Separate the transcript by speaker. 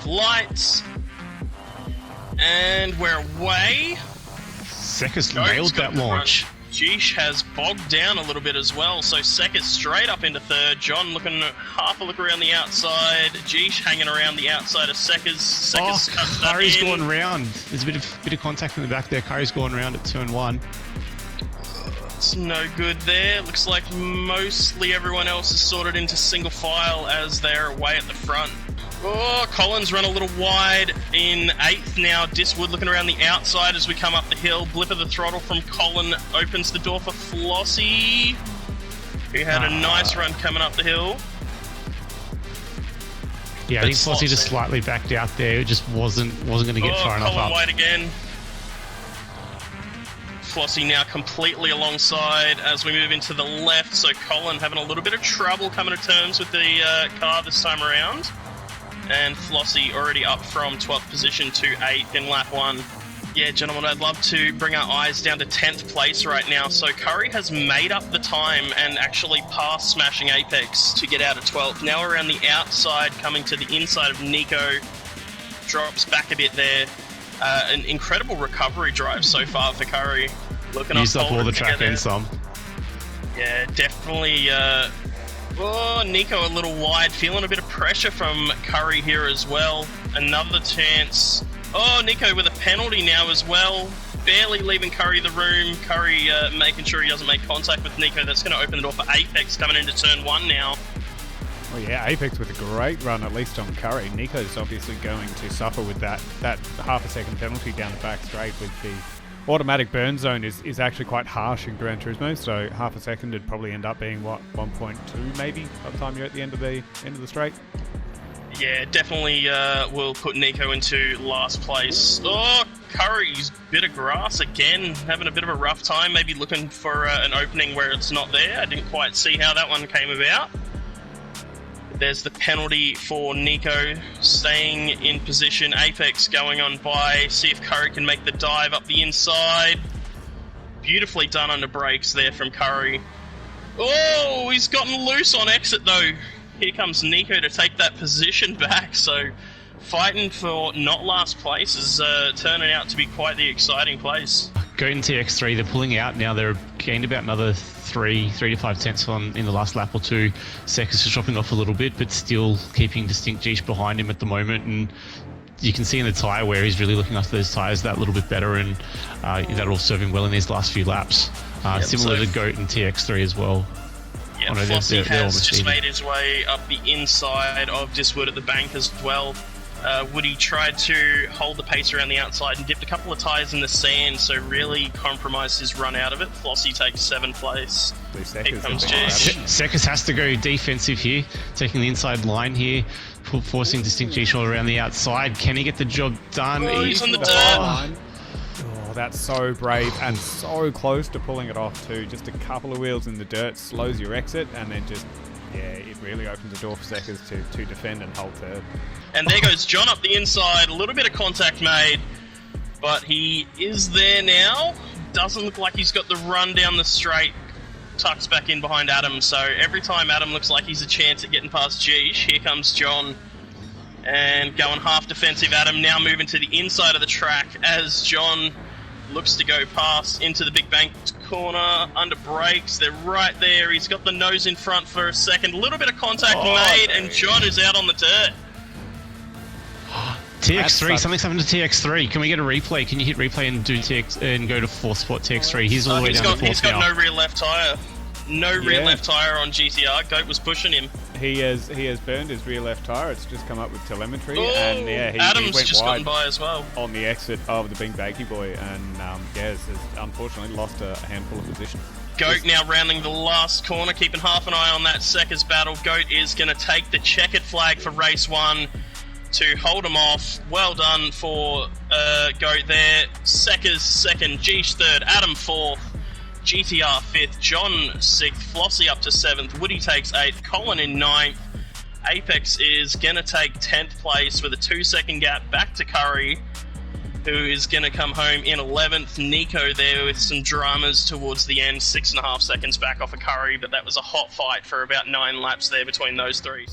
Speaker 1: 5 lights. And we're away.
Speaker 2: Sekas nailed that launch.
Speaker 1: Geesh has bogged down a little bit as well, so Sekas straight up into third. John looking half a look around the outside. Geesh hanging around the outside of Sekas. Sekas cuts that
Speaker 2: Curry's
Speaker 1: in.
Speaker 2: gone round. There's a bit of contact in the back there. Curry's gone round at 2 and 1.
Speaker 1: It's no good there. Looks like mostly everyone else is sorted into single file as they're away at the front. Oh, Collins run a little wide in 8th now. Diswood looking around the outside as we come up the hill. Blip of the throttle from Colin opens the door for Flossie, who had a nice run coming up the hill.
Speaker 2: Yeah, I think Flossie just slightly backed out there. It just wasn't going to get far enough
Speaker 1: Colin
Speaker 2: up.
Speaker 1: wide again. Flossie now completely alongside as we move into the left. So Colin having a little bit of trouble coming to terms with the car this time around. And Flossie already up from 12th position to 8th in lap 1. Yeah, gentlemen, I'd love to bring our eyes down to 10th place right now. So Curry has made up the time and actually passed Smashing Apex to get out of 12th. Now around the outside, coming to the inside of Nico. Drops back a bit there. An incredible recovery drive so far for Curry. Looking
Speaker 2: Used up all the track and some.
Speaker 1: Yeah, definitely... Nico a little wide, feeling a bit of pressure from Curry here as well. Another chance. Oh, Nico with a penalty now as well. Barely leaving Curry the room. Curry making sure he doesn't make contact with Nico. That's going to open the door for Apex coming into turn 1 now.
Speaker 3: Well, yeah, Apex with a great run, at least on Curry. Nico's obviously going to suffer with that half a second penalty down the back straight with the... Automatic burn zone is actually quite harsh in Gran Turismo, so half a second would probably end up being, 1.2 maybe by the time you're at the end of the straight?
Speaker 1: Yeah, definitely will put Nico into last place. Oh, Curry's bit of grass again, having a bit of a rough time, maybe looking for an opening where it's not there. I didn't quite see how that one came about. There's the penalty for Nico, staying in position. Apex going on by. See if Curry can make the dive up the inside. Beautifully done under brakes there from Curry. Oh, he's gotten loose on exit though. Here comes Nico to take that position back. So fighting for not last place is turning out to be quite the exciting place.
Speaker 2: Goat and TX3, they're pulling out now. They're gained about another 3 to 5 tenths in the last lap or two. Sekas is dropping off a little bit, but still keeping distinct Geesh behind him at the moment. And you can see in the tyre where he's really looking after those tyres that little bit better, and that'll serve him well in these last few laps. Similar to Goat and TX3 as well.
Speaker 1: Yeah, Flossie has just made his way up the inside of Diswood at the bank as well. Woody tried to hold the pace around the outside and dipped a couple of tyres in the sand, so really compromised his run out of it. Flossie takes 7th place. Here comes Geesh.
Speaker 2: Sekas has to go defensive here, taking the inside line here, forcing distinct Geesh all around the outside. Can he get the job done?
Speaker 1: Oh, he's on the dirt.
Speaker 3: Oh, that's so brave and so close to pulling it off too. Just a couple of wheels in the dirt slows your exit, and then just... yeah, it really opens the door for Sekas to defend and hold third.
Speaker 1: And there goes John up the inside. A little bit of contact made, but he is there now. Doesn't look like he's got the run down the straight. Tucks back in behind Adam. So every time Adam looks like he's a chance at getting past Geesh, here comes John. And going half defensive, Adam now moving to the inside of the track as John looks to go past into the big bank corner, under brakes. They're right there. He's got the nose in front for a second. A little bit of contact made, and John is out on the dirt.
Speaker 2: TX3, something's happened to TX3. Can we get a replay? Can you hit replay and do TX and go to 4th spot TX3? He's all the way down to 4th now.
Speaker 1: He's got no rear left tyre. No rear left tyre on GTR. Goat was pushing him.
Speaker 3: He has burned his rear left tyre. It's just come up with telemetry, and yeah, he
Speaker 1: Adam's
Speaker 3: went
Speaker 1: just
Speaker 3: wide
Speaker 1: gotten by as well
Speaker 3: on the exit of the Big Bakey Boy, and has unfortunately lost a handful of position.
Speaker 1: Goat now rounding the last corner, keeping half an eye on that Sekas battle. Goat is going to take the checkered flag for race 1 to hold him off. Well done for Goat there. Sekas 2nd, Geesh 3rd, Adam 4th, GTR 5th, John 6th, Flossie up to 7th, Woody takes 8th, Colin in 9th. Apex is going to take 10th place with a 2-second gap back to Curry, who is going to come home in 11th. Nico there with some dramas towards the end, 6.5 seconds back off of Curry, but that was a hot fight for about 9 laps there between those three.